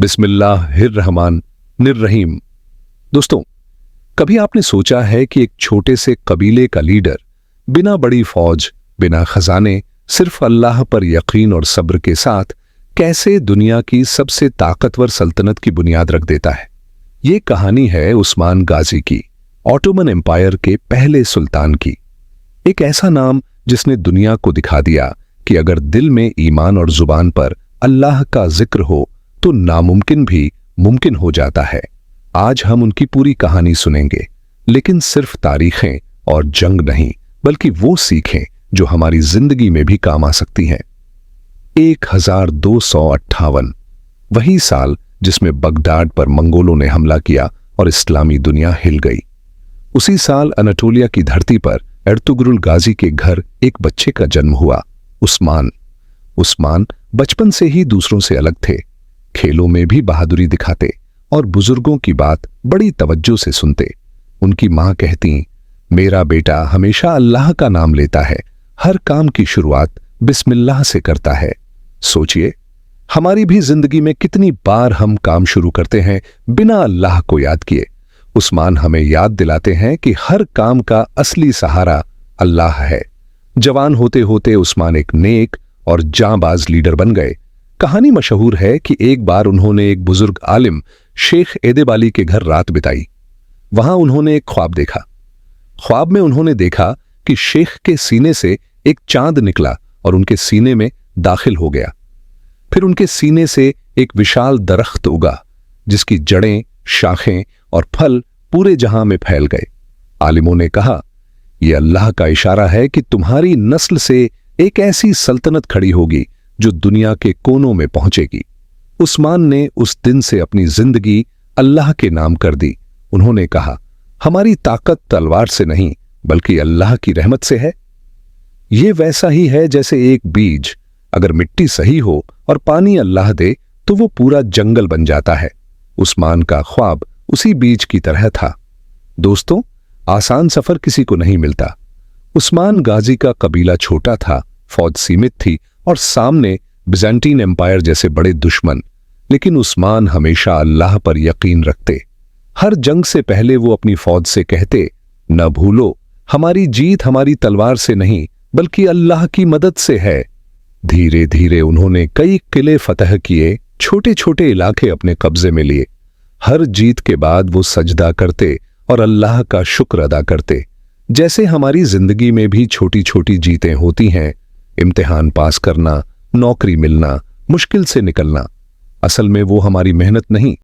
बिस्मिल्लाहिर्रहमानिर्रहीम। दोस्तों, कभी आपने सोचा है कि एक छोटे से कबीले का लीडर बिना बड़ी फौज, बिना खजाने, सिर्फ अल्लाह पर यकीन और सब्र के साथ कैसे दुनिया की सबसे ताकतवर सल्तनत की बुनियाद रख देता है? ये कहानी है उस्मान गाजी की, ऑटोमन एम्पायर के पहले सुल्तान की। एक ऐसा नाम जिसने दुनिया को दिखा दिया कि अगर दिल में ईमान और जुबान पर अल्लाह का जिक्र हो तो नामुमकिन भी मुमकिन हो जाता है। आज हम उनकी पूरी कहानी सुनेंगे, लेकिन सिर्फ तारीखें और जंग नहीं, बल्कि वो सीखें जो हमारी जिंदगी में भी काम आ सकती हैं। 1258, वही साल जिसमें बगदाद पर मंगोलों ने हमला किया और इस्लामी दुनिया हिल गई। उसी साल अनाटोलिया की धरती पर एर्तुगरुल गाजी के घर एक बच्चे का जन्म हुआ, उस्मान। उस्मान बचपन से ही दूसरों से अलग थे, खेलों में भी बहादुरी दिखाते और बुजुर्गों की बात बड़ी तवज्जो से सुनते। उनकी मां कहती, मेरा बेटा हमेशा अल्लाह का नाम लेता है, हर काम की शुरुआत बिस्मिल्लाह से करता है। सोचिए, हमारी भी जिंदगी में कितनी बार हम काम शुरू करते हैं बिना अल्लाह को याद किए। उस्मान हमें याद दिलाते हैं कि हर काम का असली सहारा अल्लाह है। जवान होते होते उस्मान एक नेक और जांबाज लीडर बन गए। कहानी मशहूर है कि एक बार उन्होंने एक बुजुर्ग आलिम शेख एदेबाली के घर रात बिताई। वहां उन्होंने एक ख्वाब देखा। ख्वाब में उन्होंने देखा कि शेख के सीने से एक चांद निकला और उनके सीने में दाखिल हो गया। फिर उनके सीने से एक विशाल दरख्त उगा, जिसकी जड़ें, शाखें और फल पूरे जहां में फैल गए। आलिमों ने कहा, यह अल्लाह का इशारा है कि तुम्हारी नस्ल से एक ऐसी सल्तनत खड़ी होगी जो दुनिया के कोनों में पहुंचेगी। उस्मान ने उस दिन से अपनी जिंदगी अल्लाह के नाम कर दी। उन्होंने कहा, हमारी ताकत तलवार से नहीं बल्कि अल्लाह की रहमत से है। यह वैसा ही है जैसे एक बीज, अगर मिट्टी सही हो और पानी अल्लाह दे तो वो पूरा जंगल बन जाता है। उस्मान का ख्वाब उसी बीज की तरह था। दोस्तों, आसान सफर किसी को नहीं मिलता। उस्मान गाजी का कबीला छोटा था, फौज सीमित थी और सामने बिजेंटीन एम्पायर जैसे बड़े दुश्मन। लेकिन उस्मान हमेशा अल्लाह पर यकीन रखते। हर जंग से पहले वो अपनी फौज से कहते, न भूलो, हमारी जीत हमारी तलवार से नहीं बल्कि अल्लाह की मदद से है। धीरे धीरे उन्होंने कई किले फतह किए, छोटे छोटे इलाके अपने कब्जे में लिए। हर जीत के बाद वो सजदा करते और अल्लाह का शुक्र अदा करते। जैसे हमारी जिंदगी में भी छोटी छोटी जीतें होती हैं, इम्तिहान पास करना, नौकरी मिलना, मुश्किल से निकलना, असल में वो हमारी मेहनत नहीं